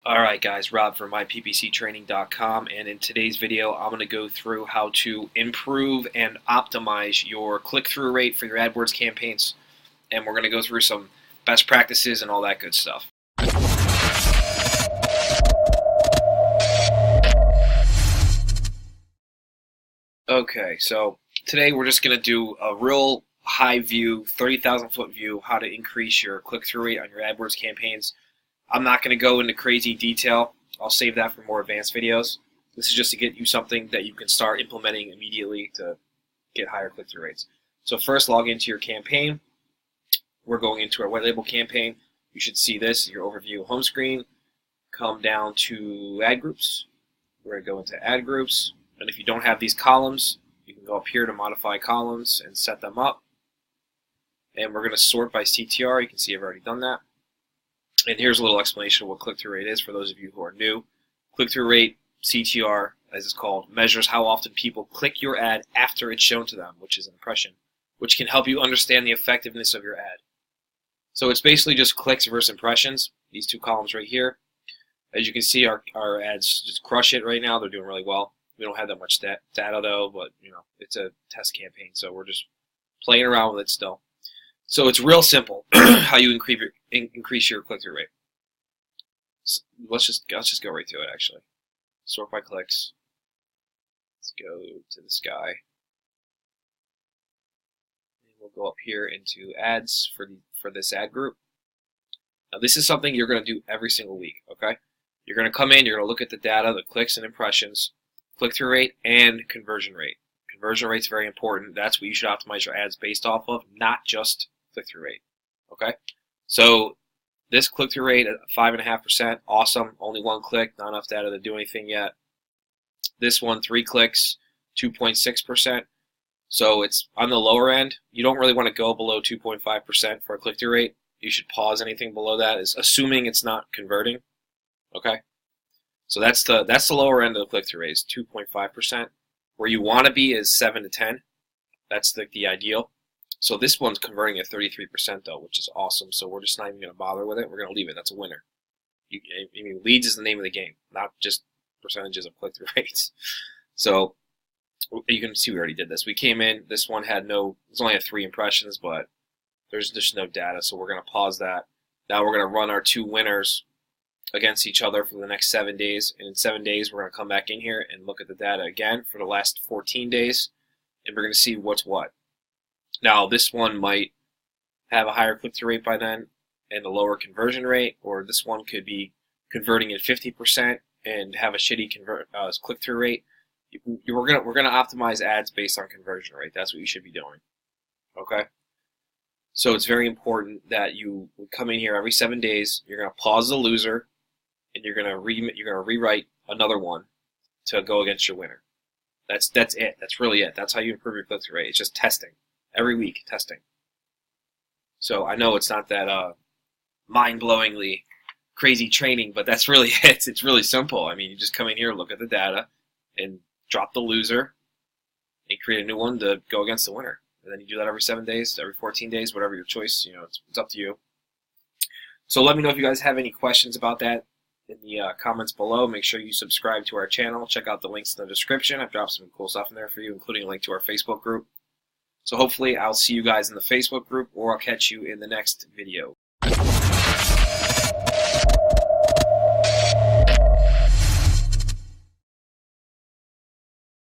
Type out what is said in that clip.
Alright guys, Rob from myppctraining.com, and in today's video I'm going to go through how to improve and optimize your click-through rate for your AdWords campaigns, and we're going to go through some best practices and all that good stuff. Okay, so today we're just going to do a real high view, 30,000 foot view, how to increase your click-through rate on your AdWords campaigns. I'm not going to go into crazy detail. I'll save that for more advanced videos. This is just to get you something that you can start implementing immediately to get higher click-through rates. So first, log into your campaign. We're going into our white label campaign. You should see this, your overview home screen. Come down to ad groups. We're going to go into ad groups. And if you don't have these columns, you can go up here to modify columns and set them up. And we're going to sort by CTR. You can see I've already done that. And here's a little explanation of what click-through rate is for those of you who are new. Click-through rate, CTR, as it's called, measures how often people click your ad after it's shown to them, which is an impression, which can help you understand the effectiveness of your ad. So it's basically just clicks versus impressions, these two columns right here. As you can see, our ads just crush it right now. They're doing really well. We don't have that much data though, but it's a test campaign, so we're just playing around with it still. So it's real simple how you increase your click-through rate. So let's just go right to it actually. Sort by clicks. Let's go to this guy. And we'll go up here into ads for this ad group. Now this is something you're going to do every single week, okay? You're going to come in, you're going to look at the data, the clicks and impressions, click-through rate, and conversion rate. Conversion rate's very important. That's what you should optimize your ads based off of, not just click-through rate. Okay? So this click-through rate at 5.5%, awesome. Only one click, not enough data to do anything yet. This one, 3 clicks, 2.6%. So it's on the lower end. You don't really want to go below 2.5% for a click-through rate. You should pause anything below that, is assuming it's not converting. Okay? So that's the lower end of the click-through rate, is 2.5%. Where you want to be is 7 to 10. That's the ideal. So this one's converting at 33% though, which is awesome. So we're just not even going to bother with it. We're going to leave it. That's a winner. Leads is the name of the game, not just percentages of click-through rates. So you can see we already did this. We came in. This one had it's only had 3 impressions, but there's just no data. So we're going to pause that. Now we're going to run our 2 winners against each other for the next 7 days. And in 7 days, we're going to come back in here and look at the data again for the last 14 days. And we're going to see what's what. Now, this one might have a higher click-through rate by then and a lower conversion rate, or this one could be converting at 50% and have a shitty click-through rate. We're gonna optimize ads based on conversion rate. That's what you should be doing. Okay. So it's very important that you come in here every 7 days. You're gonna pause the loser, and you're gonna rewrite another one to go against your winner. That's it. That's really it. That's how you improve your click-through rate. It's just testing. Every week, testing. So I know it's not that mind-blowingly crazy training, but that's really it. It's really simple. I mean, you just come in here, look at the data, and drop the loser, and create a new one to go against the winner. And then you do that every 7 days, every 14 days, whatever your choice. It's up to you. So let me know if you guys have any questions about that in the comments below. Make sure you subscribe to our channel. Check out the links in the description. I've dropped some cool stuff in there for you, including a link to our Facebook group. So hopefully I'll see you guys in the Facebook group, or I'll catch you in the next video.